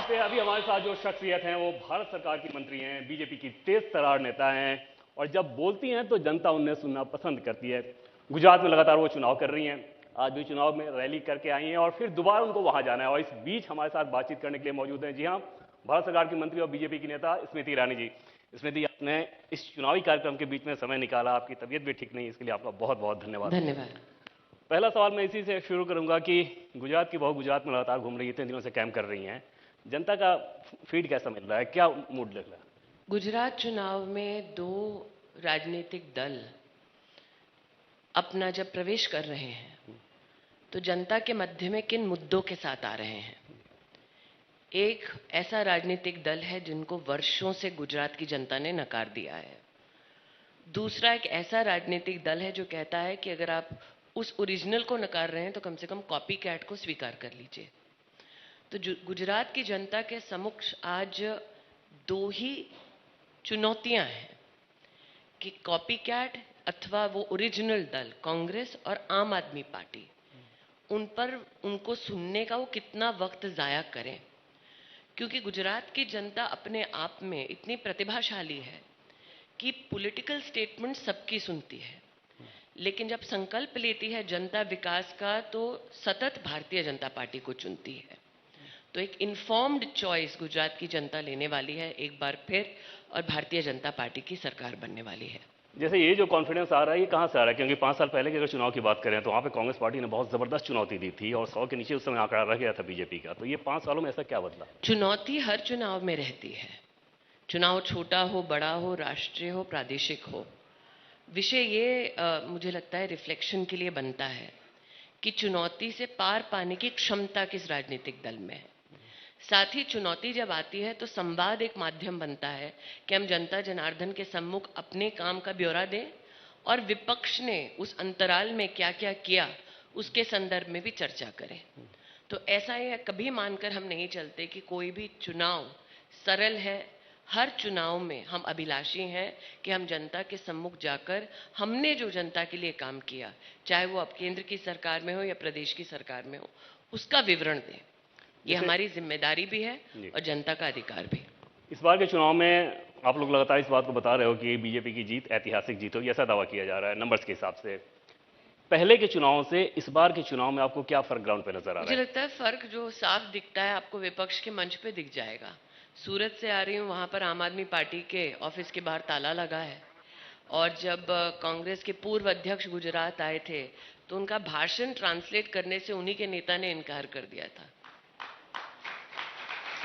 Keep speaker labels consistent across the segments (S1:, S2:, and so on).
S1: पे अभी हमारे साथ जो शख्सियत हैं वो भारत सरकार की मंत्री हैं, बीजेपी की तेज तर्रार नेता हैं और जब बोलती हैं तो जनता उन्हें सुनना पसंद करती है। गुजरात में लगातार वो चुनाव कर रही हैं, आज भी चुनाव में रैली करके आई हैं और फिर दोबारा उनको वहां जाना है और इस बीच हमारे साथ बातचीत करने के लिए मौजूद हैं, जी हाँ, भारत सरकार की मंत्री और बीजेपी की नेता स्मृति ईरानी जी। स्मृति, आपने इस चुनावी कार्यक्रम के बीच में समय निकाला, आपकी तबीयत भी ठीक नहीं, इसके लिए आपका बहुत बहुत धन्यवाद।
S2: धन्यवाद।
S1: पहला सवाल मैं इसी से शुरू करूंगा कि गुजरात की बहू गुजरात में लगातार घूम रही है, इतने दिनों से कैंप कर रही हैं, जनता का फीड कैसा मिल रहा है, क्या मूड लग रहा है?
S2: गुजरात चुनाव में दो राजनीतिक दल अपना जब प्रवेश कर रहे हैं तो जनता के मध्य में किन मुद्दों के साथ आ रहे हैं। एक ऐसा राजनीतिक दल है जिनको वर्षों से गुजरात की जनता ने नकार दिया है। दूसरा एक ऐसा राजनीतिक दल है जो कहता है कि अगर आप उस ओरिजिनल को नकार रहे हैं तो कम से कम कॉपी कैट को स्वीकार कर लीजिए। तो गुजरात की जनता के समक्ष आज दो ही चुनौतियां हैं कि कॉपी कैट अथवा वो ओरिजिनल दल कांग्रेस और आम आदमी पार्टी, उन पर उनको सुनने का वो कितना वक्त जाया करें। क्योंकि गुजरात की जनता अपने आप में इतनी प्रतिभाशाली है कि पॉलिटिकल स्टेटमेंट सबकी सुनती है, लेकिन जब संकल्प लेती है जनता विकास का तो सतत भारतीय जनता पार्टी को चुनती है। तो एक इन्फॉर्म्ड चॉइस गुजरात की जनता लेने वाली है एक बार फिर और भारतीय जनता पार्टी की सरकार बनने वाली है।
S1: जैसे ये जो कॉन्फिडेंस आ रहा है ये कहाँ से आ रहा है? क्योंकि 5 साल पहले के अगर चुनाव की बात करें तो वहाँ पे कांग्रेस पार्टी ने बहुत जबरदस्त चुनौती दी थी और 100 के नीचे उस समय आंकड़ा रह गया था बीजेपी का। तो ये 5 सालों में ऐसा क्या बदला?
S2: चुनौती हर चुनाव में रहती है, चुनाव छोटा हो, बड़ा हो, राष्ट्रीय हो, प्रादेशिक हो। विषय ये मुझे लगता है रिफ्लेक्शन के लिए बनता है कि चुनौती से पार पाने की क्षमता किस राजनीतिक दल में है। साथ ही चुनौती जब आती है तो संवाद एक माध्यम बनता है कि हम जनता जनार्दन के सम्मुख अपने काम का ब्यौरा दें और विपक्ष ने उस अंतराल में क्या क्या किया उसके संदर्भ में भी चर्चा करें। तो ऐसा ये कभी मानकर हम नहीं चलते कि कोई भी चुनाव सरल है। हर चुनाव में हम अभिलाषी हैं कि हम जनता के सम्मुख जाकर हमने जो जनता के लिए काम किया, चाहे वो अब केंद्र की सरकार में हो या प्रदेश की सरकार में हो, उसका विवरण दें। ये हमारी जिम्मेदारी भी है और जनता का अधिकार भी।
S1: इस बार के चुनाव में आप लोग लगातार इस बात को बता रहे हो कि बीजेपी की जीत ऐतिहासिक जीत होगी, ऐसा दावा किया जा रहा है नंबर्स के हिसाब से। पहले के चुनाव से इस बार के चुनाव में आपको क्या फर्क ग्राउंड पे नजर आ रहा है?
S2: मुझे लगता है फर्क जो साफ दिखता है आपको विपक्ष के मंच पे दिख जाएगा। सूरत से आ रही हूँ, वहां पर आम आदमी पार्टी के ऑफिस के बाहर ताला लगा है और जब कांग्रेस के पूर्व अध्यक्ष गुजरात आए थे तो उनका भाषण ट्रांसलेट करने से उन्हीं के नेता ने इनकार कर दिया था।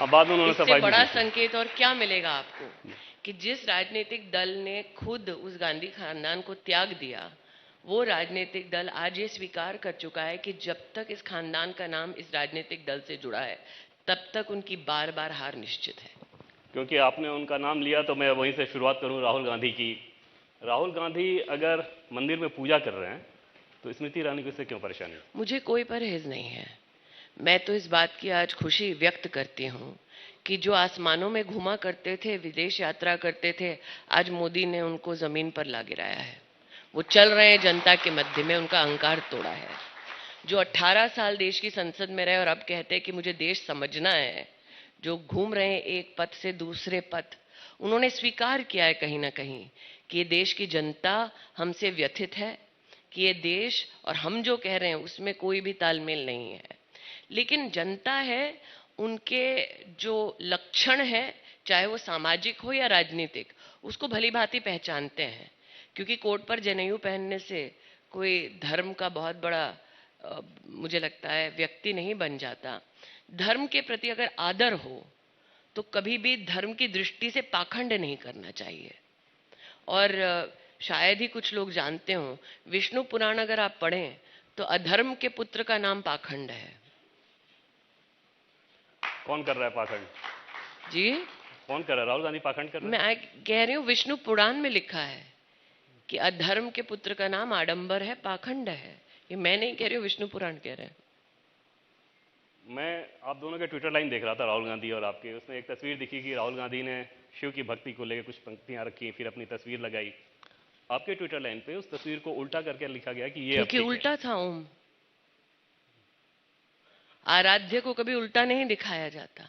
S1: बाद में उन्होंने
S2: इससे बड़ा संकेत और क्या मिलेगा आपको कि जिस राजनीतिक दल ने खुद उस गांधी खानदान को त्याग दिया, वो राजनीतिक दल आज ये स्वीकार कर चुका है कि जब तक इस खानदान का नाम इस राजनीतिक दल से जुड़ा है तब तक उनकी बार बार हार निश्चित है।
S1: क्योंकि आपने उनका नाम लिया तो मैं वहीं से शुरुआत करूं राहुल गांधी की। राहुल गांधी अगर मंदिर में पूजा कर रहे हैं तो स्मृति ईरानी को इससे क्यों परेशानी?
S2: मुझे कोई परहेज नहीं है। मैं तो इस बात की आज खुशी व्यक्त करती हूँ कि जो आसमानों में घुमा करते थे, विदेश यात्रा करते थे, आज मोदी ने उनको जमीन पर ला गिराया है। वो चल रहे हैं जनता के मध्य में, उनका अहंकार तोड़ा है। जो 18 साल देश की संसद में रहे और अब कहते हैं कि मुझे देश समझना है, जो घूम रहे हैं एक पद से दूसरे पद, उन्होंने स्वीकार किया है कहीं ना कहीं कि ये देश की जनता हमसे व्यथित है, कि ये देश और हम जो कह रहे हैं उसमें कोई भी तालमेल नहीं है। लेकिन जनता है, उनके जो लक्षण है, चाहे वो सामाजिक हो या राजनीतिक, उसको भली भांति पहचानते हैं। क्योंकि कोट पर जनेऊ पहनने से कोई धर्म का बहुत बड़ा मुझे लगता है व्यक्ति नहीं बन जाता। धर्म के प्रति अगर आदर हो तो कभी भी धर्म की दृष्टि से पाखंड नहीं करना चाहिए। और शायद ही कुछ लोग जानते हो, विष्णु पुराण अगर आप पढ़ें तो अधर्म के पुत्र का नाम पाखंड है।
S1: कौन कर रहा है पाखंड?
S2: जी,
S1: कौन कर रहा है? राहुल गांधी पाखंड कर रहे हैं?
S2: मैं कह रही हूँ विष्णु पुराण में लिखा है कि अधर्म के पुत्र का नाम आडंबर है, पाखंड है। ये मैं नहीं कह रही हूँ, विष्णु पुराण कह रहे हैं।
S1: मैं आप दोनों के ट्विटर लाइन देख रहा था, राहुल गांधी और आपके, उसमें एक तस्वीर दिखी कि राहुल गांधी ने शिव की भक्ति को लेकर कुछ पंक्तियां रखी, फिर अपनी तस्वीर लगाई। आपके ट्विटर लाइन पे उस तस्वीर को उल्टा करके लिखा गया कि ये
S2: क्योंकि उल्टा था ओम। आराध्य को कभी उल्टा नहीं दिखाया जाता।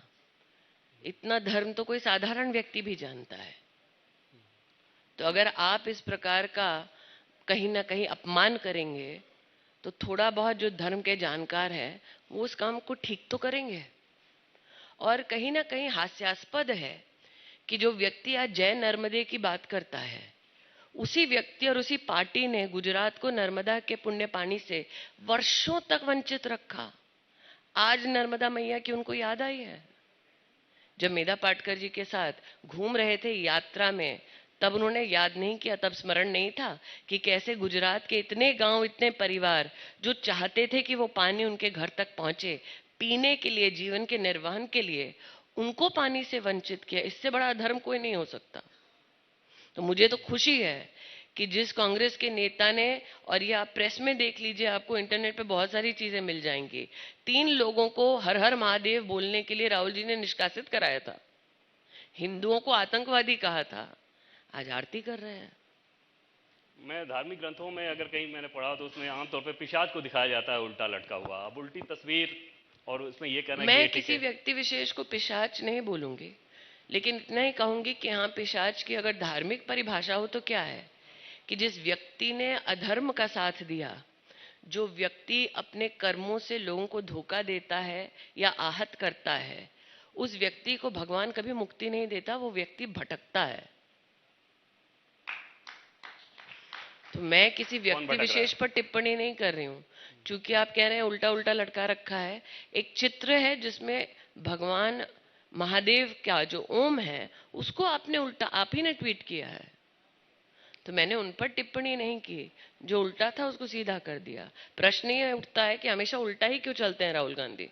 S2: इतना धर्म तो कोई साधारण व्यक्ति भी जानता है। तो अगर आप इस प्रकार का कहीं ना कहीं अपमान करेंगे तो थोड़ा बहुत जो धर्म के जानकार है वो उस काम को ठीक तो करेंगे। और कहीं ना कहीं हास्यास्पद है कि जो व्यक्ति आज जय नर्मदे की बात करता है, उसी व्यक्ति और उसी पार्टी ने गुजरात को नर्मदा के पुण्य पानी से वर्षों तक वंचित रखा। आज नर्मदा मैया की उनको याद आई है। जब मेधा पाटकर जी के साथ घूम रहे थे यात्रा में, तब उन्होंने याद नहीं किया, तब स्मरण नहीं था कि कैसे गुजरात के इतने गांव, इतने परिवार जो चाहते थे कि वो पानी उनके घर तक पहुंचे, पीने के लिए, जीवन के निर्वहन के लिए, उनको पानी से वंचित किया। इससे बड़ा धर्म कोई नहीं हो सकता। तो मुझे तो खुशी है कि जिस कांग्रेस के नेता ने, और ये आप प्रेस में देख लीजिए, आपको इंटरनेट पे बहुत सारी चीजें मिल जाएंगी, 3 लोगों को हर हर महादेव बोलने के लिए राहुल जी ने निष्कासित कराया था, हिंदुओं को आतंकवादी कहा था, आज आरती कर रहे हैं।
S1: मैं धार्मिक ग्रंथों में अगर कहीं मैंने पढ़ा तो उसमें आमतौर पे पिशाच को दिखाया जाता है उल्टा लटका हुआ। अब उल्टी तस्वीर और उसमें ये कहना
S2: मैं किसी व्यक्ति विशेष को पिशाच नहीं बोलूंगी, लेकिन इतना ही कहूंगी कि हाँ, पिशाच की अगर धार्मिक परिभाषा हो तो क्या है कि जिस व्यक्ति ने अधर्म का साथ दिया, जो व्यक्ति अपने कर्मों से लोगों को धोखा देता है या आहत करता है, उस व्यक्ति को भगवान कभी मुक्ति नहीं देता, वो व्यक्ति भटकता है। तो मैं किसी व्यक्ति विशेष पर टिप्पणी नहीं कर रही हूँ। क्योंकि आप कह रहे हैं उल्टा उल्टा लटका रखा है, एक चित्र है जिसमें भगवान महादेव का जो ओम है उसको आपने उल्टा, आप ही ने ट्वीट किया है, तो मैंने उन पर टिप्पणी नहीं की। जो उल्टा था उसको सीधा कर दिया। प्रश्न ये उठता है कि हमेशा उल्टा ही क्यों चलते हैं राहुल गांधी?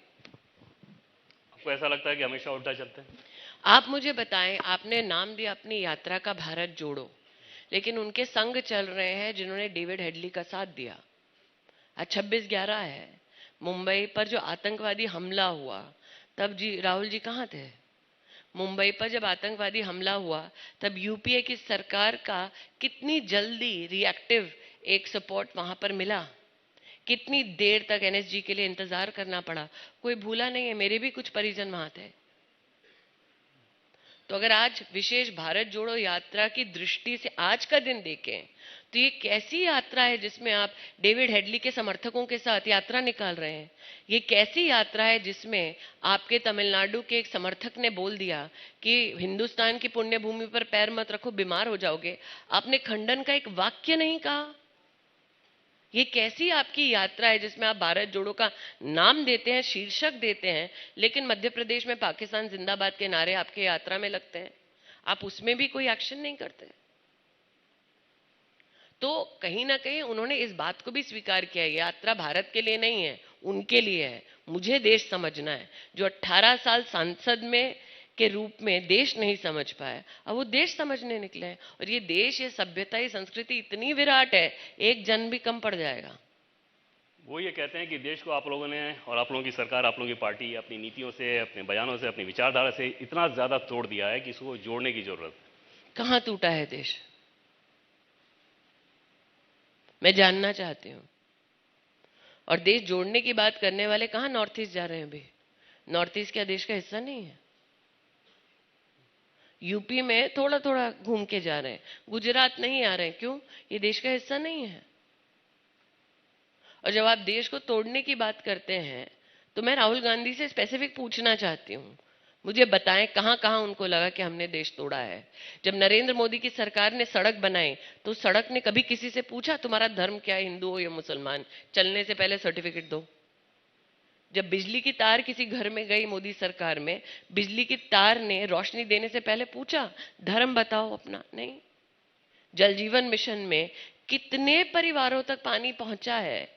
S1: आपको ऐसा लगता है कि हमेशा उल्टा चलते हैं?
S2: आप मुझे बताएं, आपने नाम दिया अपनी यात्रा का भारत जोड़ो, लेकिन उनके संग चल रहे हैं जिन्होंने डेविड हेडली का साथ दिया। आज 26/11 है, मुंबई पर जो आतंकवादी हमला हुआ, तब जी राहुल जी कहाँ थे? मुंबई पर जब आतंकवादी हमला हुआ तब यूपीए की सरकार का कितनी जल्दी रिएक्टिव एक सपोर्ट वहां पर मिला, कितनी देर तक एनएसजी के लिए इंतजार करना पड़ा, कोई भूला नहीं है। मेरे भी कुछ परिजन वहां थे। तो अगर आज विशेष भारत जोड़ो यात्रा की दृष्टि से आज का दिन देखें तो ये कैसी यात्रा है जिसमें आप डेविड हेडली के समर्थकों के साथ यात्रा निकाल रहे हैं? ये कैसी यात्रा है जिसमें आपके तमिलनाडु के एक समर्थक ने बोल दिया कि हिंदुस्तान की पुण्य भूमि पर पैर मत रखो, बीमार हो जाओगे? आपने खंडन का एक वाक्य नहीं कहा। ये कैसी आपकी यात्रा है जिसमें आप भारत जोड़ो का नाम देते हैं, शीर्षक देते हैं, लेकिन मध्य प्रदेश में पाकिस्तान जिंदाबाद के नारे आपके यात्रा में लगते हैं, आप उसमें भी कोई एक्शन नहीं करते? तो कहीं ना कहीं उन्होंने इस बात को भी स्वीकार किया है, यात्रा भारत के लिए नहीं है, उनके लिए है। मुझे देश समझना है। जो 18 साल सांसद में के रूप में देश नहीं समझ पाए, अब वो देश समझने निकले हैं। और ये देश, ये सभ्यता, ये संस्कृति इतनी विराट है, एक जन भी कम पड़ जाएगा।
S1: वो ये कहते हैं कि देश को आप लोगों ने और आप लोगों की सरकार, आप लोगों की पार्टी अपनी नीतियों से, अपने बयानों से, अपनी विचारधारा से इतना ज्यादा तोड़ दिया है कि इसको जोड़ने की जरूरत है।
S2: कहाँ टूटा है देश? मैं जानना चाहती हूँ। और देश जोड़ने की बात करने वाले कहाँ नॉर्थ ईस्ट जा रहे हैं? अभी नॉर्थ ईस्ट क्या देश का हिस्सा नहीं है? यूपी में थोड़ा थोड़ा घूम के जा रहे हैं, गुजरात नहीं आ रहे हैं, क्यों? ये देश का हिस्सा नहीं है। और जब आप देश को तोड़ने की बात करते हैं तो मैं राहुल गांधी से स्पेसिफिक पूछना चाहती हूँ, मुझे बताएं कहां कहां उनको लगा कि हमने देश तोड़ा है? जब नरेंद्र मोदी की सरकार ने सड़क बनाई तो सड़क ने कभी किसी से पूछा तुम्हारा धर्म क्या है, हिंदू हो या मुसलमान? चलने से पहले सर्टिफिकेट दो। जब बिजली की तार किसी घर में गई मोदी सरकार में, बिजली की तार ने रोशनी देने से पहले पूछा धर्म बताओ अपना? नहीं। जल जीवन मिशन में कितने परिवारों तक पानी पहुंचा है,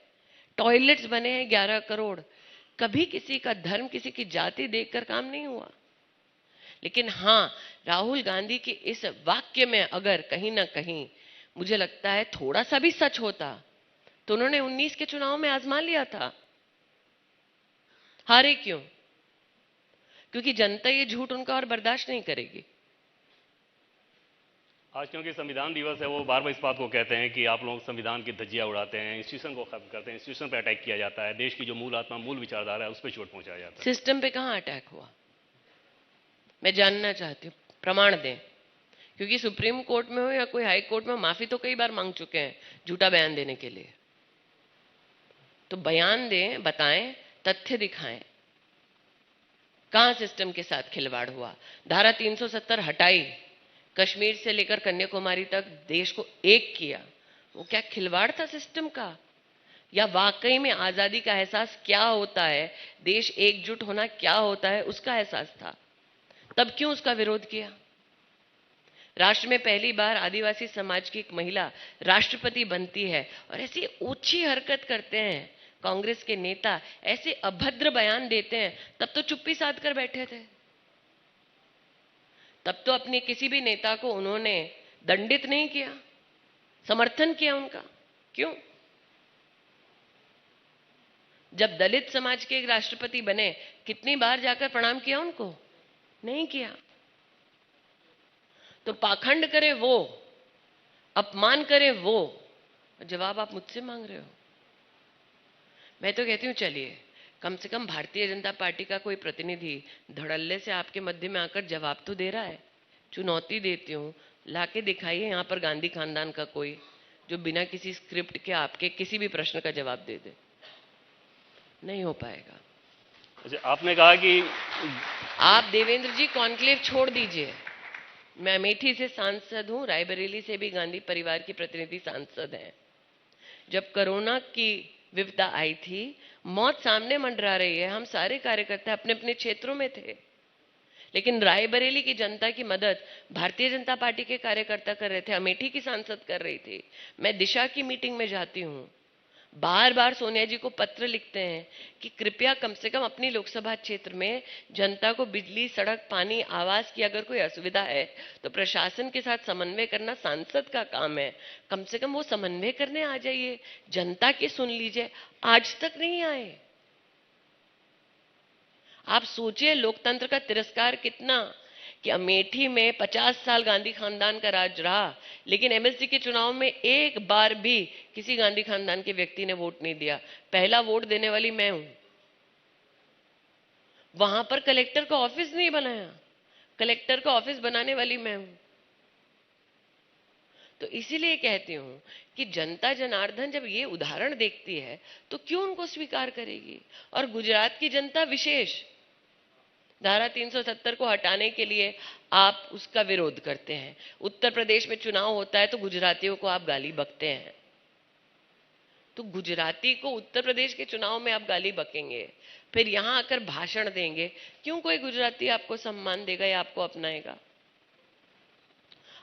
S2: टॉयलेट्स बने हैं 11 करोड़, कभी किसी का धर्म, किसी की जाति देखकर काम नहीं हुआ। लेकिन हां, राहुल गांधी के इस वाक्य में अगर कहीं ना कहीं मुझे लगता है थोड़ा सा भी सच होता तो उन्होंने 19 के चुनाव में आजमा लिया था। हारे क्यों? क्योंकि जनता ये झूठ उनका और बर्दाश्त नहीं करेगी।
S1: आज क्योंकि संविधान दिवस है, वो बार बार इस बात को कहते हैं कि आप लोग संविधान की धज्जियां उड़ाते हैं, इंस्टीट्यूशन को खत्म करते हैं, इंस्टीट्यूशन पे अटैक किया जाता है, देश की जो मूल आत्मा, मूल विचारधारा है उस पर चोट पहुंचाया जाता है।
S2: सिस्टम पे कहां अटैक हुआ? मैं जानना चाहती हूँ, प्रमाण दें। क्योंकि सुप्रीम कोर्ट में हो या कोई हाई कोर्ट में, माफी तो कई बार मांग चुके हैं झूठा बयान देने के लिए। तो बयान दें, बताएं, तथ्य दिखाएं, कहां सिस्टम के साथ खिलवाड़ हुआ। धारा 370 हटाई, कश्मीर से लेकर कन्याकुमारी तक देश को एक किया, वो क्या खिलवाड़ था सिस्टम का? या वाकई में आजादी का एहसास क्या होता है, देश एकजुट होना क्या होता है, उसका एहसास था? तब क्यों उसका विरोध किया? राष्ट्र में पहली बार आदिवासी समाज की एक महिला राष्ट्रपति बनती है और ऐसी ऊंची हरकत करते हैं कांग्रेस के नेता, ऐसे अभद्र बयान देते हैं, तब तो चुप्पी साध कर बैठे थे। तब तो अपने किसी भी नेता को उन्होंने दंडित नहीं किया, समर्थन किया उनका। क्यों? जब दलित समाज के एक राष्ट्रपति बने, कितनी बार जाकर प्रणाम किया उनको? नहीं किया। तो पाखंड करे वो, अपमान करे वो, जवाब आप मुझसे मांग रहे हो। मैं तो कहती हूं चलिए, कम से कम भारतीय जनता पार्टी का कोई प्रतिनिधि धड़ल्ले से आपके मध्य में आकर जवाब तो दे रहा है। चुनौती देती हूं, लाके दिखाइए यहां पर गांधी खानदान का कोई, जो बिना किसी स्क्रिप्ट के आपके किसी भी प्रश्न का जवाब दे दे। नहीं हो पाएगा।
S1: अच्छा, आपने कहा कि
S2: आप देवेंद्र जी कॉन्क्लेव छोड़ दीजिए। मैं अमेठी से सांसद हूं, रायबरेली से भी गांधी परिवार की प्रतिनिधि सांसद हैं। जब कोरोना की विपदा आई थी, मौत सामने मंडरा रही है, हम सारे कार्यकर्ता अपने अपने क्षेत्रों में थे, लेकिन रायबरेली की जनता की मदद भारतीय जनता पार्टी के कार्यकर्ता कर रहे थे, अमेठी की सांसद कर रही थी। मैं दिशा की मीटिंग में जाती हूं, बार बार सोनिया जी को पत्र लिखते हैं कि कृपया कम से कम अपनी लोकसभा क्षेत्र में जनता को बिजली, सड़क, पानी, आवास की अगर कोई असुविधा है तो प्रशासन के साथ समन्वय करना सांसद का काम है। कम से कम वो समन्वय करने आ जाइए, जनता की सुन लीजिए। आज तक नहीं आए। आप सोचिए लोकतंत्र का तिरस्कार कितना, कि अमेठी में 50 साल गांधी खानदान का राज रहा, लेकिन एमएसडी के चुनाव में एक बार भी किसी गांधी खानदान के व्यक्ति ने वोट नहीं दिया। पहला वोट देने वाली मैं हूं। वहां पर कलेक्टर का ऑफिस नहीं बनाया, कलेक्टर का ऑफिस बनाने वाली मैं हूं। तो इसीलिए कहती हूं कि जनता जनार्दन जब ये उदाहरण देखती है तो क्यों उनको स्वीकार करेगी? और गुजरात की जनता विशेष, धारा 370 को हटाने के लिए आप उसका विरोध करते हैं। उत्तर प्रदेश में चुनाव होता है तो गुजरातियों को आप गाली बकते हैं। तो गुजराती को उत्तर प्रदेश के चुनाव में आप गाली बकेंगे, फिर यहां आकर भाषण देंगे, क्यों कोई गुजराती आपको सम्मान देगा या आपको अपनाएगा?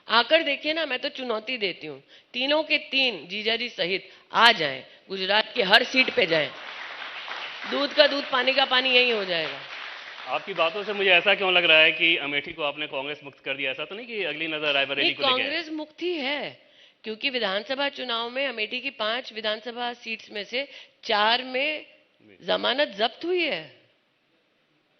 S2: आकर देखिए ना, मैं तो चुनौती देती हूं, तीनों के तीन जीजाजी सहित आ जाएं, गुजरात की हर सीट पे जाएं, दूध का दूध, पानी का पानी यही हो जाएगा।
S1: आपकी बातों से मुझे ऐसा क्यों लग रहा है कि अमेठी को आपने कांग्रेस मुक्त कर दिया? ऐसा तो नहीं कि अगली नजर रायबरेली को लेके है?
S2: कांग्रेस मुक्ति है, क्योंकि विधानसभा चुनाव में अमेठी की 5 विधानसभा सीट्स में से 4 में जमानत जब्त हुई है।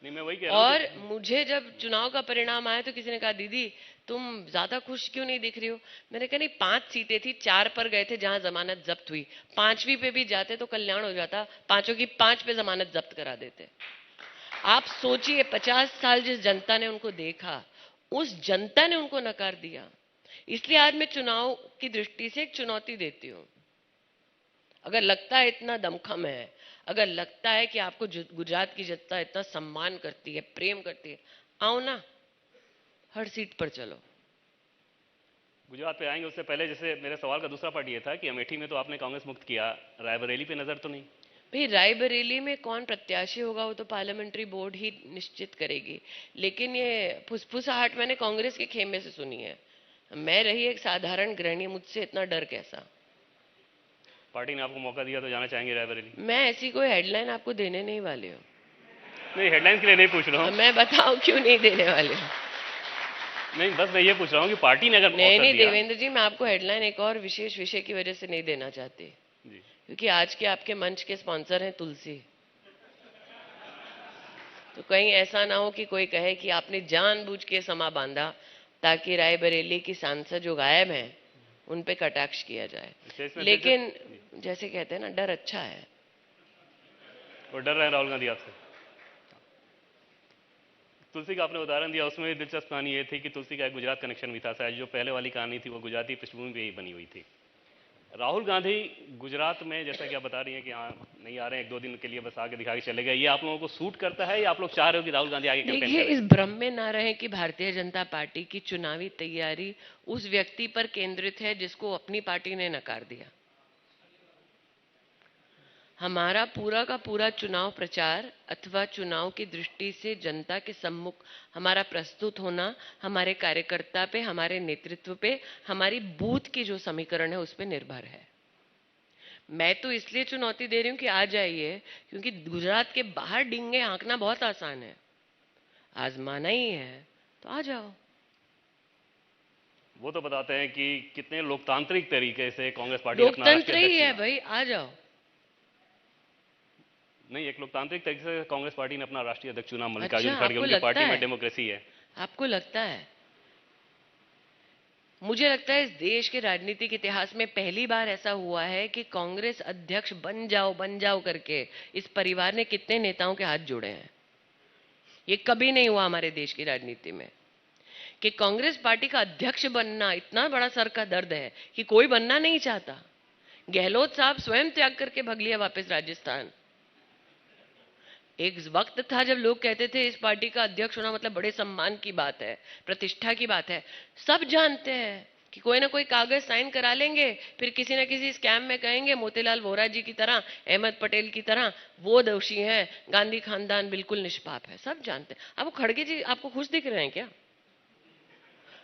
S1: नहीं, मैं वही कह रहा हूं
S2: और मुझे जब चुनाव का परिणाम आया तो किसी ने कहा, दीदी तुम ज्यादा खुश क्यों नहीं दिख रही हो? मैंने कहा नहीं, 5 सीटें थी, 4 पर गए थे जहां जमानत जब्त हुई, 5वीं पे भी जाते तो कल्याण हो जाता, पांचों की 5 पे जमानत जब्त करा देते। आप सोचिए, 50 साल जिस जनता ने उनको देखा, उस जनता ने उनको नकार दिया। इसलिए आज मैं चुनाव की दृष्टि से एक चुनौती देती हूं। अगर लगता है इतना दमखम है, अगर लगता है कि आपको गुजरात की जनता इतना सम्मान करती है, प्रेम करती है, आओ ना, हर सीट पर चलो।
S1: गुजरात पे आएंगे उससे पहले जैसे मेरे सवाल का दूसरा पार्ट ये था कि अमेठी में तो आपने कांग्रेस मुक्त किया, रायबरेली पे नजर तो नहीं?
S2: भाई रायबरेली में कौन प्रत्याशी होगा वो तो पार्लियामेंट्री बोर्ड ही निश्चित करेगी, लेकिन ये फुसफुसाहट मैंने कांग्रेस के खेमे से सुनी है। मैं रही एक साधारण गृहिणी, मुझसे इतना डर कैसा?
S1: पार्टी ने आपको मौका दिया तो जाना चाहेंगे रायबरेली?
S2: मैं ऐसी कोई हेडलाइन आपको देने नहीं वाली हूँ।
S1: नहीं, हेडलाइन के लिए नहीं पूछ रहा हूँ।
S2: मैं बताऊं क्यों नहीं देने वाली हूँ?
S1: नहीं, बस मैं ये पूछ रहा हूँ कि पार्टी ने अगर
S2: नहीं
S1: ऑफर
S2: नहीं
S1: दिया।
S2: देवेंद्र जी, मैं आपको हेडलाइन एक और विशेष विषय की वजह से नहीं देना चाहती,
S1: जी।
S2: क्योंकि आज के आपके मंच के स्पॉन्सर हैं तुलसी। तो कहीं ऐसा ना हो कि कोई कहे कि आपने जानबूझ के समा बांधा ताकि रायबरेली की सांसद जो गायब हैं उन पे कटाक्ष किया जाए। लेकिन जैसे कहते हैं ना, डर अच्छा है।
S1: वो डर रहे हैं राहुल गांधी आपसे? तुलसी का आपने उदाहरण दिया, उसमें दिलचस्प कहानी ये थी कि तुलसी का एक गुजरात कनेक्शन भी था, शायद जो पहले वाली कहानी थी वो गुजराती पृष्ठभूमि पे ही बनी हुई थी। राहुल गांधी गुजरात में, जैसा कि आप बता रही हैं कि हाँ नहीं आ रहे हैं, 1-2 दिन के लिए बस आके दिखा के चले गए, ये आप लोगों को सूट करता है या आप लोग चाह रहे हो कि राहुल गांधी आगे कैंपेन
S2: देखिए,
S1: करें?
S2: इस भ्रम में ना रहें कि भारतीय जनता पार्टी की चुनावी तैयारी उस व्यक्ति पर केंद्रित है जिसको अपनी पार्टी ने नकार दिया। हमारा पूरा का पूरा चुनाव प्रचार अथवा चुनाव की दृष्टि से जनता के सम्मुख हमारा प्रस्तुत होना हमारे कार्यकर्ता पे, हमारे नेतृत्व पे, हमारी बूथ की जो समीकरण है उस पे निर्भर है। मैं तो इसलिए चुनौती दे रही हूं कि आ जाइए, क्योंकि गुजरात के बाहर डींगे हाँकना बहुत आसान है, आजमाना ही है तो आ जाओ।
S1: वो तो बताते हैं कि कितने लोकतांत्रिक तरीके से कांग्रेस पार्टी अपना राष्ट्रीय
S2: लोकतंत्र ही
S1: अध्यक्ष
S2: है
S1: चुना।
S2: भाई, आ जाओ।
S1: नहीं, एक लोकतांत्रिक तरीके से कांग्रेस पार्टी ने अपना राष्ट्रीय अध्यक्ष चुना,
S2: अच्छा,
S1: मल्लिकार्जुन खड़गे,
S2: आपको
S1: उनकी
S2: लगता
S1: पार्टी में
S2: है?
S1: डेमोक्रेसी है।
S2: आपको लगता है? मुझे लगता है इस देश के राजनीतिक इतिहास में पहली बार ऐसा हुआ है कि कांग्रेस अध्यक्ष बन जाओ करके इस परिवार ने कितने नेताओं के हाथ जोड़े हैं। ये कभी नहीं हुआ हमारे देश की राजनीति में कि कांग्रेस पार्टी का अध्यक्ष बनना इतना बड़ा सर का दर्द है कि कोई बनना नहीं चाहता। गहलोत साहब स्वयं त्याग करके भाग लिया वापस राजस्थान। एक वक्त था जब लोग कहते थे इस पार्टी का अध्यक्ष होना मतलब बड़े सम्मान की बात है, प्रतिष्ठा की बात है। सब जानते हैं कि कोई ना कोई कागज साइन करा लेंगे, फिर किसी ना किसी स्कैम में कहेंगे मोतीलाल वोरा जी की तरह, अहमद पटेल की तरह वो दोषी हैं, गांधी खानदान बिल्कुल निष्पाप है। सब जानते हैं। अब खड़गे जी आपको खुश दिख रहे हैं क्या?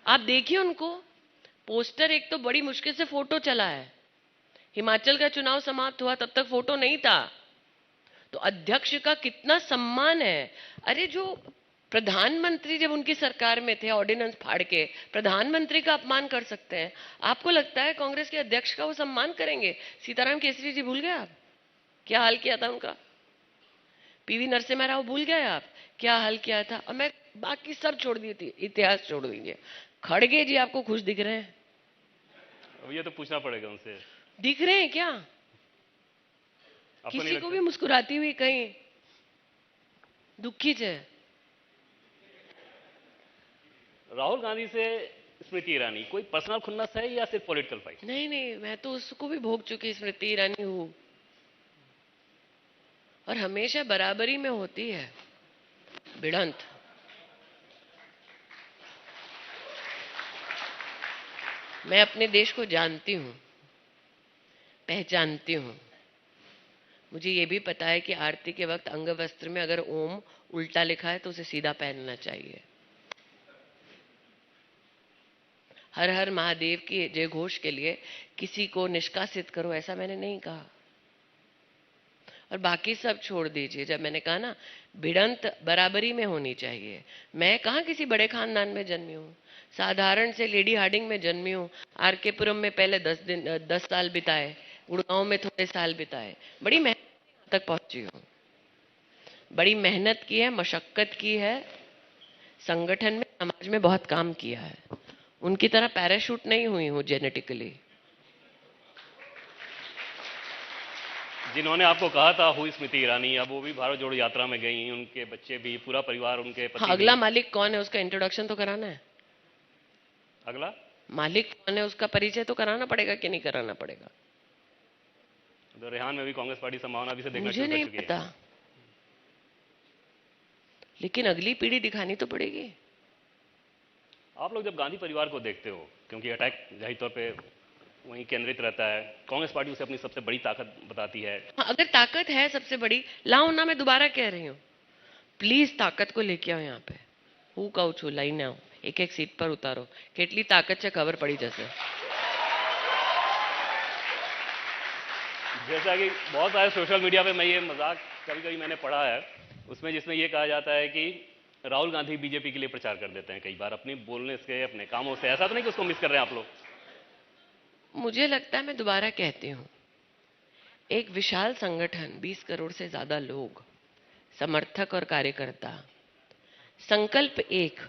S2: आप देखिए उनको, पोस्टर एक तो बड़ी मुश्किल से फोटो चला है। हिमाचल का चुनाव समाप्त हुआ तब तक फोटो नहीं था। तो अध्यक्ष का कितना सम्मान है। अरे जो प्रधानमंत्री जब उनकी सरकार में थे ऑर्डिनेंस फाड़ के प्रधानमंत्री का अपमान कर सकते हैं, आपको लगता है कांग्रेस के अध्यक्ष का वो सम्मान करेंगे? सीताराम केसरी जी भूल गए आप क्या हाल किया था उनका? पीवी नरसिम्हा राव भूल गए आप क्या हाल किया था? और मैं बाकी सब छोड़ दी थी, इतिहास छोड़ दीजिए। खड़गे जी आपको खुश दिख रहे हैं?
S1: अब ये तो पूछना पड़ेगा उनसे।
S2: दिख रहे हैं क्या?
S1: आपको नहीं
S2: किसी को
S1: लगता?
S2: भी मुस्कुराती हुई कहीं दुखी है?
S1: राहुल गांधी से स्मृति ईरानी कोई पर्सनल खुन्नस है या सिर्फ पॉलिटिकल फाइट?
S2: नहीं नहीं, मैं तो उसको भी भोग चुकी स्मृति ईरानी हूं, और हमेशा बराबरी में होती है भिड़ंत। मैं अपने देश को जानती हूं, पहचानती हूं। मुझे ये भी पता है कि आरती के वक्त अंग वस्त्र में अगर ओम उल्टा लिखा है तो उसे सीधा पहनना चाहिए। हर हर महादेव की जय घोष के लिए किसी को निष्कासित करो ऐसा मैंने नहीं कहा। और बाकी सब छोड़ दीजिए। जब मैंने कहा ना भिड़ंत बराबरी में होनी चाहिए, मैं कहाँ किसी बड़े खानदान में जन्मी हूँ, साधारण से लेडी हार्डिंग में जन्मी हूँ। आर के पुरम में पहले 10 साल बिताए, गुड़गांव में थोड़े साल बिताए, बड़ी मेहनत तक पहुंची हूँ, बड़ी मेहनत की है, मशक्कत की है, संगठन में समाज में बहुत काम किया है। उनकी तरह पैराशूट नहीं हुई हूँ जेनेटिकली।
S1: जिन्होंने आपको कहा था हुई स्मृति ईरानी, अब वो भी भारत जोड़ो यात्रा में गई, उनके बच्चे भी, पूरा परिवार, उनके पति
S2: हाँ, अगला मालिक कौन है उसका इंट्रोडक्शन तो कराना है।
S1: अगला
S2: मालिक कौन है उसका परिचय तो कराना पड़ेगा कि नहीं कराना पड़ेगा?
S1: तो रेहान में भी कांग्रेस पार्टी संभावना भी से देखना
S2: मुझे
S1: शुरू कर
S2: नहीं
S1: चुकी है।
S2: पता, लेकिन अगली पीढ़ी दिखानी तो पड़ेगी।
S1: आप लोग जब गांधी परिवार को देखते हो, क्योंकि अटैक जाहिर तौर पे वहीं केंद्रित रहता है, कांग्रेस पार्टी उसे अपनी सबसे बड़ी ताकत बताती है।
S2: हाँ, अगर ताकत है सबसे बड़ी, लाओ ना, मैं दोबारा कह रही हूँ, प्लीज ताकत को लेके आओ यहाँ पे। હું કહું છું લઈને આવો, એક એક સીટ પર ઉતારો, કેટલી તાકત છે ખબર પડી જશે।
S1: जैसा कि बहुत सारे सोशल मीडिया पे मैं ये मजाक कभी कभी मैंने पढ़ा है, उसमें जिसमें ये कहा जाता है कि राहुल गांधी बीजेपी के लिए प्रचार कर देते हैं कई बार अपनी बोलने से, अपने कामों से। ऐसा तो नहीं कि उसको मिस कर रहे हैं आप लोग?
S2: मुझे लगता है, मैं दोबारा कहती हूँ, एक विशाल संगठन, 20 करोड़ से ज्यादा लोग, समर्थक और कार्यकर्ता, संकल्प एक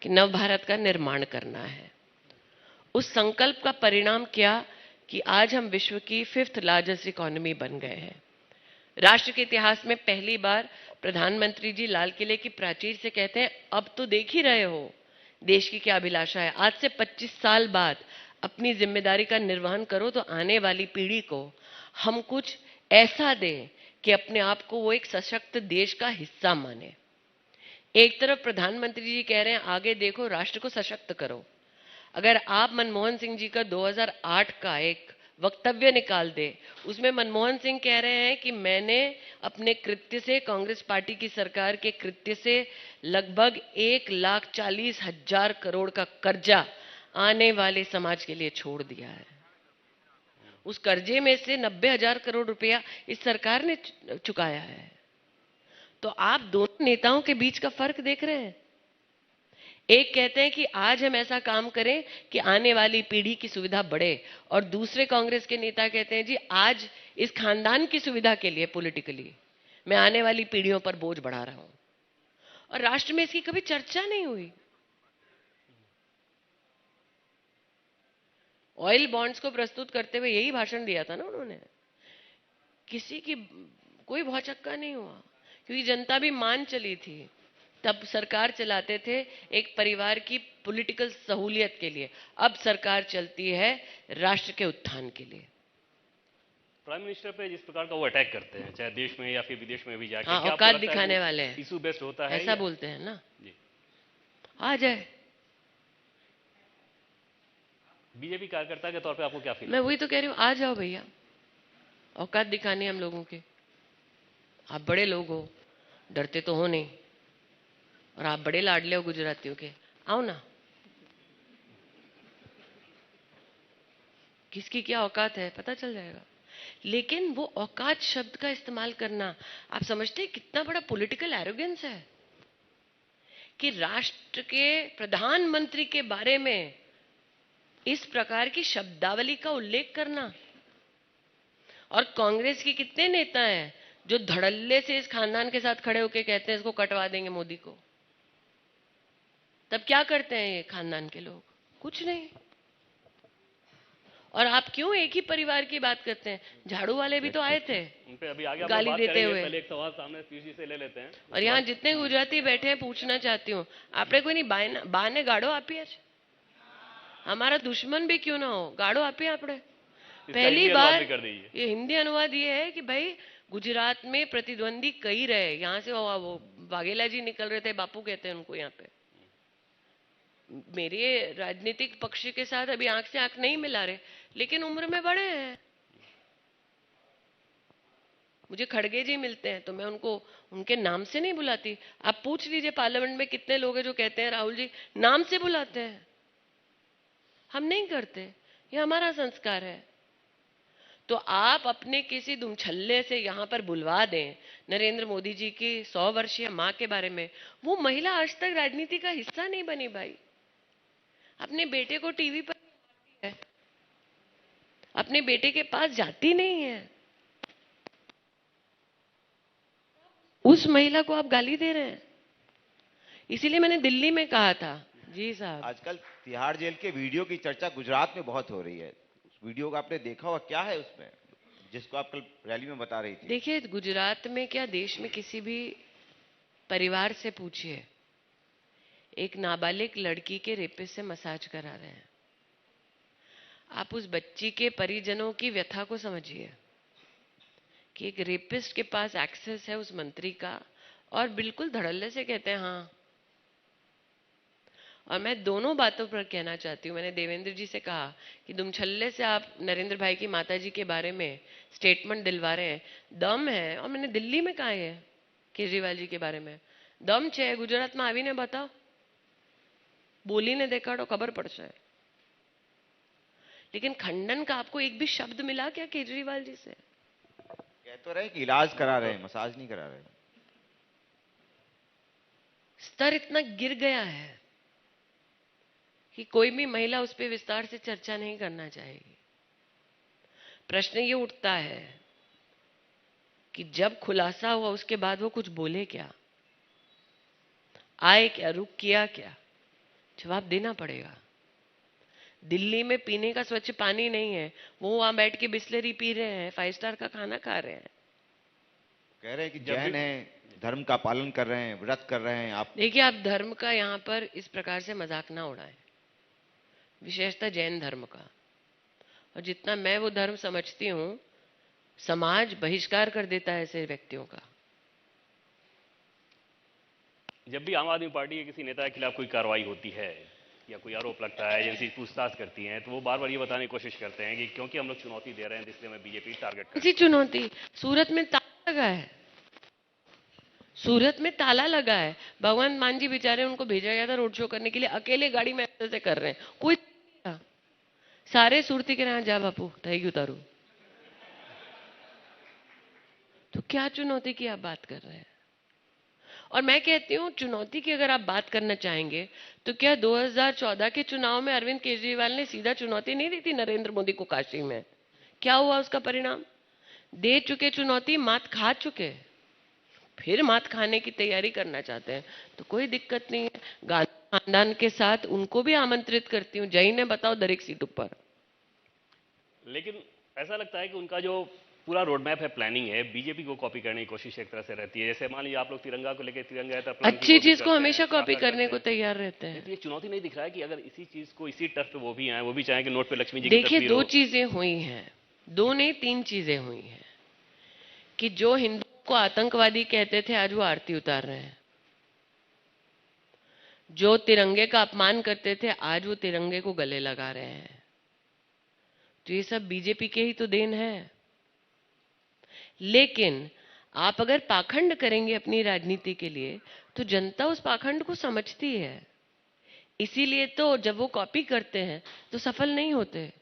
S2: कि नव भारत का निर्माण करना है। उस संकल्प का परिणाम क्या कि आज हम विश्व की 5th लार्जेस्ट इकोनॉमी बन गए हैं। राष्ट्र के इतिहास में पहली बार प्रधानमंत्री जी लाल किले की प्राचीर से कहते हैं, अब तो देख ही रहे हो देश की क्या अभिलाषा है, आज से 25 साल बाद अपनी जिम्मेदारी का निर्वहन करो तो आने वाली पीढ़ी को हम कुछ ऐसा दें कि अपने आप को वो एक सशक्त देश का हिस्सा माने। एक तरफ प्रधानमंत्री जी कह रहे हैं आगे देखो, राष्ट्र को सशक्त करो। अगर आप मनमोहन सिंह जी का 2008 का एक वक्तव्य निकाल दे, उसमें मनमोहन सिंह कह रहे हैं कि मैंने अपने कृत्य से, कांग्रेस पार्टी की सरकार के कृत्य से लगभग 1,40,000 करोड़ का कर्जा आने वाले समाज के लिए छोड़ दिया है। उस कर्जे में से 90,000 करोड़ रुपया इस सरकार ने चुकाया है। तो आप दोनों नेताओं के बीच का फर्क देख रहे हैं। एक कहते हैं कि आज हम ऐसा काम करें कि आने वाली पीढ़ी की सुविधा बढ़े, और दूसरे कांग्रेस के नेता कहते हैं जी आज इस खानदान की सुविधा के लिए पॉलिटिकली मैं आने वाली पीढ़ियों पर बोझ बढ़ा रहा हूं, और राष्ट्र में इसकी कभी चर्चा नहीं हुई। ऑयल बॉन्ड्स को प्रस्तुत करते हुए यही भाषण दिया था ना उन्होंने। किसी की कोई भौचक्का नहीं हुआ, क्योंकि जनता भी मान चली थी। तब सरकार चलाते थे एक परिवार की पॉलिटिकल सहूलियत के लिए, अब सरकार चलती है राष्ट्र के उत्थान के लिए।
S1: प्राइम मिनिस्टर पे जिस प्रकार का वो अटैक करते हैं, चाहे देश में या फिर विदेश में भी जाके,
S2: हाँ,
S1: क्या आपको
S2: औकात
S1: लगता है
S2: दिखाने
S1: वो
S2: वाले हैं,
S1: इशू बेस्ड होता है
S2: ऐसा बोलते हैं ना
S1: जी।
S2: आ जाए।
S1: बीजेपी कार्यकर्ता के तौर पे आपको क्या फील
S2: मैं वही तो कह रही हूँ, आ जाओ भैया, औकात दिखाने हम लोगों के। आप बड़े लोग हो, डरते तो हो नहीं, और आप बड़े लाडले हो गुजरातियों के, आओ ना। किसकी क्या औकात है पता चल जाएगा। लेकिन वो औकात शब्द का इस्तेमाल करना, आप समझते हैं कितना बड़ा पॉलिटिकल एरोगेंस है कि राष्ट्र के प्रधानमंत्री के बारे में इस प्रकार की शब्दावली का उल्लेख करना। और कांग्रेस के कितने नेता हैं जो धड़ल्ले से इस खानदान के साथ खड़े होकर कहते हैं इसको कटवा देंगे मोदी को। तब क्या करते हैं ये खानदान के लोग? कुछ नहीं। और आप क्यों एक ही परिवार की बात करते हैं? झाड़ू वाले भी तो आए थे
S1: उन पे अभी आगे
S2: गाली
S1: बात
S2: देते
S1: करेंगे,
S2: हुए।
S1: पहले एक सवाल सामने पीयूष जी से ले लेते हैं।
S2: और यहाँ जितने गुजराती बैठे हैं पूछना चाहती हूँ, आपने कोई नहीं बाने गाड़ो आपी आज, हमारा दुश्मन भी क्यों ना हो, गाड़ो आपी आपने। पहली बार ये हिंदी अनुवाद ये है कि भाई गुजरात में प्रतिद्वंदी कई रहे, यहाँ से वो वाघेला जी निकल रहे थे, बापू कहते हैं उनको यहाँ पे। मेरे राजनीतिक पक्ष के साथ अभी आंख से आंख नहीं मिला रहे, लेकिन उम्र में बड़े हैं। मुझे खड़गे जी मिलते हैं तो मैं उनको उनके नाम से नहीं बुलाती। आप पूछ लीजिए पार्लियामेंट में कितने लोग हैं जो कहते हैं राहुल जी नाम से बुलाते हैं। हम नहीं करते, ये हमारा संस्कार है। तो आप अपने किसी दुमछल्ले से यहाँ पर बुलवा दें नरेंद्र मोदी जी की 100 वर्षीय माँ के बारे में, वो महिला आज तक राजनीति का हिस्सा नहीं बनी भाई। अपने बेटे को टीवी पर है, अपने बेटे के पास जाती नहीं है, उस महिला को आप गाली दे रहे हैं। इसीलिए मैंने दिल्ली में कहा था। जी साहब,
S3: आजकल तिहाड़ जेल के वीडियो की चर्चा गुजरात में बहुत हो रही है, उस वीडियो को आपने देखा हुआ, क्या है उसमें जिसको आप कल रैली में बता रही थी?
S2: देखिए गुजरात में क्या, देश में किसी भी परिवार से पूछिए, एक नाबालिग लड़की के रेपिस्ट से मसाज करा रहे हैं। आप उस बच्ची के परिजनों की व्यथा को समझिए कि एक रेपिस्ट के पास एक्सेस है उस मंत्री का, और बिल्कुल धड़ल्ले से कहते हैं हाँ। और मैं दोनों बातों पर कहना चाहती हूँ। मैंने देवेंद्र जी से कहा कि दुमछल्ले से आप नरेंद्र भाई की माता जी के बारे में स्टेटमेंट दिलवा रहे हैं, दम है। और मैंने दिल्ली में कहा है केजरीवाल जी के बारे में, दम छे गुजरात में आवीने बताओ, बोलीने देखाड़ो, खबर पड़શે। लेकिन खंडन का आपको एक भी शब्द मिला क्या केजरीवाल जी से?
S3: कह तो रहे कि इलाज करा रहे हैं, मसाज नहीं करा रहे।
S2: स्तर इतना गिर गया है कि कोई भी महिला उस पर विस्तार से चर्चा नहीं करना चाहेगी। प्रश्न ये उठता है कि जब खुलासा हुआ उसके बाद वो कुछ बोले क्या, आए क्या, रुक किया क्या? जवाब देना पड़ेगा। दिल्ली में पीने का स्वच्छ पानी नहीं है, वो वहां बैठ के बिस्लरी पी रहे हैं, 5 स्टार का खाना खा रहे हैं।
S3: कह रहे हैं कि
S1: जब
S3: जैन
S1: भी-
S3: हैं, धर्म का पालन कर रहे हैं, व्रत कर रहे हैं, आप
S2: देखिए, आप धर्म का यहाँ पर इस प्रकार से मजाक ना उड़ाएं, विशेषतः जैन धर्म का। और जितना मैं वो धर्म समझती हूँ, समाज बहिष्कार कर देता है ऐसे व्यक्तियों का।
S1: जब भी आम आदमी पार्टी के किसी नेता के खिलाफ कोई कार्रवाई होती है या कोई आरोप लगता है, एजेंसी पूछताछ करती हैं, तो वो बार बार ये बताने की कोशिश करते हैं कि क्योंकि हम लोग चुनौती दे रहे हैं इसलिए हमें बीजेपी टारगेट कर
S2: इसी चुनौती, सूरत में ताला लगा है, सूरत में ताला लगा है। भगवंत मान जी बेचारे, उनको भेजा गया था रोड शो करने के लिए, अकेले गाड़ी में ऐसे कर रहे हैं, कोई नहीं था। सारे सुरती के यहाँ जा बापू थैगी उतारू। तो क्या चुनौती की आप बात कर रहे हैं? और मैं कहती हूँ, चुनौती की अगर आप बात करना चाहेंगे तो क्या 2014 के चुनाव में अरविंद केजरीवाल ने सीधा चुनौती नहीं दी थी नरेंद्र मोदी को काशी में? क्या हुआ उसका परिणाम? दे चुके चुनौती, मात खा चुके, फिर मात खाने की तैयारी करना चाहते हैं तो कोई दिक्कत नहीं है। गांधी खानदान के साथ उनको भी आमंत्रित करती हूँ, जय ने बताओ दर एक सीट पर।
S1: लेकिन ऐसा लगता है कि उनका जो पूरा रोड मैप है, प्लानिंग है, बीजेपी को कॉपी करने की कोशिश एक तरह से रहती है। जैसे मान लीजिए आप लोग तिरंगा को लेकर तिरंगा है,
S2: अच्छी चीज को हमेशा कॉपी करने को तैयार रहते हैं।
S1: तो ये चुनौती नहीं दिख रहा है कि अगर इसी चीज को इसी टर्फ पे वो भी आए, वो भी चाहें कि नोट पे लक्ष्मी जी की
S2: देखिए,
S1: तस्वीर
S2: दो
S1: हो।
S2: चीजें हुई हैं, दो नहीं तीन चीजें हुई हैं कि जो हिंदुओं को आतंकवादी कहते थे आज वो आरती उतार रहे हैं, जो तिरंगे का अपमान करते थे आज वो तिरंगे को गले लगा रहे हैं। तो ये सब बीजेपी के ही तो देन है। लेकिन आप अगर पाखंड करेंगे अपनी राजनीति के लिए तो जनता उस पाखंड को समझती है, इसीलिए तो जब वो कॉपी करते हैं तो सफल नहीं होते।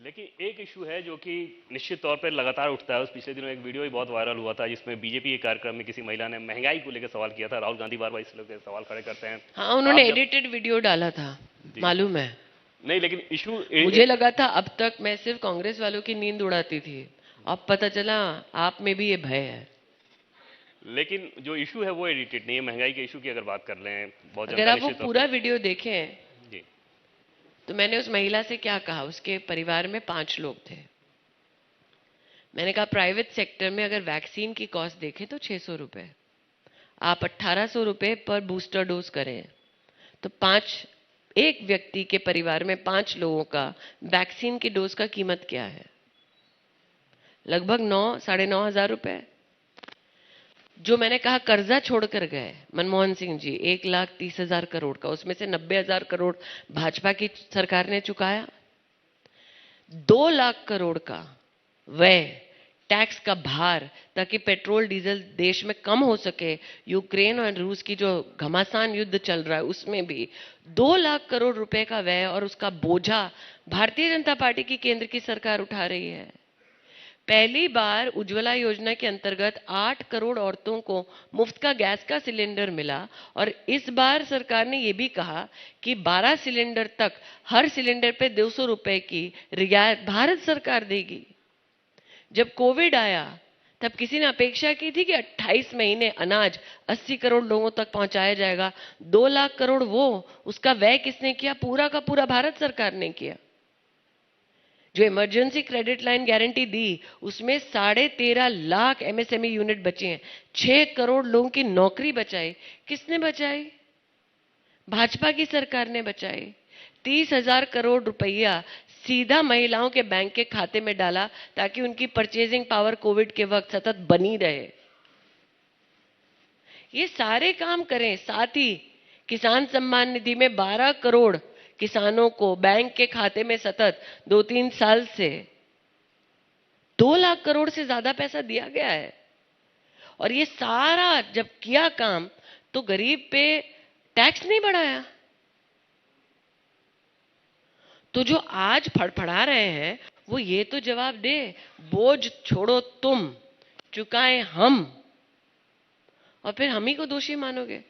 S1: लेकिन एक इशू है जो कि निश्चित तौर पर लगातार उठता है। उस पिछले दिनों एक वीडियो भी बहुत वायरल हुआ था जिसमें बीजेपी के कार्यक्रम में किसी महिला ने महंगाई को लेकर सवाल किया था। राहुल गांधी बार बार इस लेकर सवाल खड़े करते हैं।
S2: हाँ, उन्होंने
S1: आप जब-
S2: एडिटेड वीडियो डाला था, मालूम है
S1: नहीं, लेकिन इशू
S2: मुझे लगा था अब तक मैं सिर्फ कांग्रेस वालों की नींद उड़ाती थी, अब पता चला आप में भी ये भय है।
S1: लेकिन जो इशू है वो एडिटेड नहीं है। महंगाई के इशू की अगर बात कर लें, बहुत
S2: अगर
S1: जनता
S2: आप वो
S1: निश्चित तौर
S2: पूरा वीडियो देखें
S1: पे- जी,
S2: तो मैंने उस महिला से क्या कहा, उसके परिवार में 5 लोग थे। मैंने कहा प्राइवेट सेक्टर में अगर वैक्सीन की कॉस्ट देखें तो 600 रुपए, आप 1800 रुपए पर बूस्टर डोज करें तो एक व्यक्ति के परिवार में 5 लोगों का वैक्सीन की डोज का कीमत क्या है? लगभग 9-9.5 हजार रुपए। जो मैंने कहा कर्जा छोड़कर गए मनमोहन सिंह जी 1,30,000 करोड़ का, उसमें से 90,000 करोड़ भाजपा की सरकार ने चुकाया। 2 लाख करोड़ का व्यय टैक्स का भार, ताकि पेट्रोल डीजल देश में कम हो सके। यूक्रेन और रूस की जो घमासान युद्ध चल रहा है उसमें भी 2 लाख करोड़ रुपए का व्यय और उसका बोझा भारतीय जनता पार्टी की केंद्र की सरकार उठा रही है। पहली बार उज्ज्वला योजना के अंतर्गत 8 करोड़ औरतों को मुफ्त का गैस का सिलेंडर मिला और इस बार सरकार ने यह भी कहा कि 12 सिलेंडर तक हर सिलेंडर पे 200 रुपए की रियायत भारत सरकार देगी। जब कोविड आया तब किसी ने अपेक्षा की थी कि 28 महीने अनाज 80 करोड़ लोगों तक पहुंचाया जाएगा। 2 लाख करोड़ उसका व्यय किसने किया? पूरा का पूरा भारत सरकार ने किया। जो इमरजेंसी क्रेडिट लाइन गारंटी दी उसमें 13.5 लाख एमएसएमई यूनिट बचे हैं, 6 करोड़ लोगों की नौकरी बचाई। किसने बचाई? भाजपा की सरकार ने बचाई। 30,000 करोड़ रुपया सीधा महिलाओं के बैंक के खाते में डाला ताकि उनकी परचेजिंग पावर कोविड के वक्त सतत बनी रहे। ये सारे काम करें, साथ ही किसान सम्मान निधि में 12 करोड़ किसानों को बैंक के खाते में सतत 2-3 साल से 2 लाख करोड़ से ज्यादा पैसा दिया गया है। और ये सारा जब किया काम तो गरीब पे टैक्स नहीं बढ़ाया। तो जो आज फड़फड़ा रहे हैं वो ये तो जवाब दे, बोझ छोड़ो तुम, चुकाए हम, और फिर हम ही को दोषी मानोगे।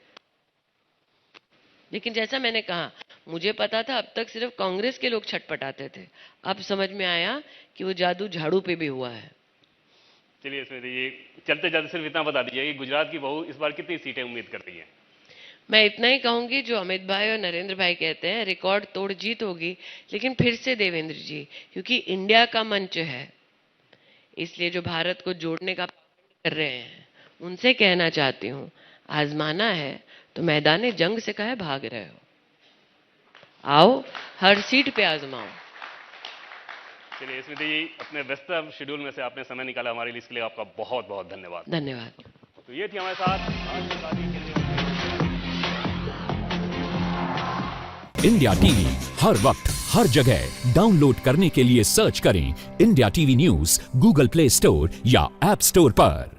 S2: लेकिन जैसा मैंने कहा, मुझे पता था अब तक सिर्फ कांग्रेस के लोग छटपटाते थे, अब समझ में आया कि वो जादू झाड़ू पे भी हुआ है।
S1: चलिए इसमें ये चलते जाते सिर्फ इतना बता दीजिए कि गुजरात की बहू इस बार कितनी सीटें उम्मीद करती है?
S2: मैं इतना ही कहूंगी जो अमित भाई और नरेंद्र भाई कहते हैं, रिकॉर्ड तोड़ जीत होगी, लेकिन फिर से देवेंद्र जी, क्योंकि इंडिया का मंच है, इसलिए जो भारत को जोड़ने का कर रहे हैं उनसे कहना चाहती हूँ, आजमाना है तो मैदान जंग से काहे भाग रहे हो, आओ हर सीट पे आजमाओ।
S1: चलिए स्मृति जी, अपने व्यस्त शेड्यूल में से आपने समय निकाला हमारे लिए, इसके लिए आपका बहुत बहुत धन्यवाद।
S2: धन्यवाद।
S1: तो ये थी हमारे साथ आज की बातचीत के लिए।
S4: इंडिया टीवी हर वक्त हर जगह डाउनलोड करने के लिए सर्च करें India TV news Google play store या ऐप स्टोर पर।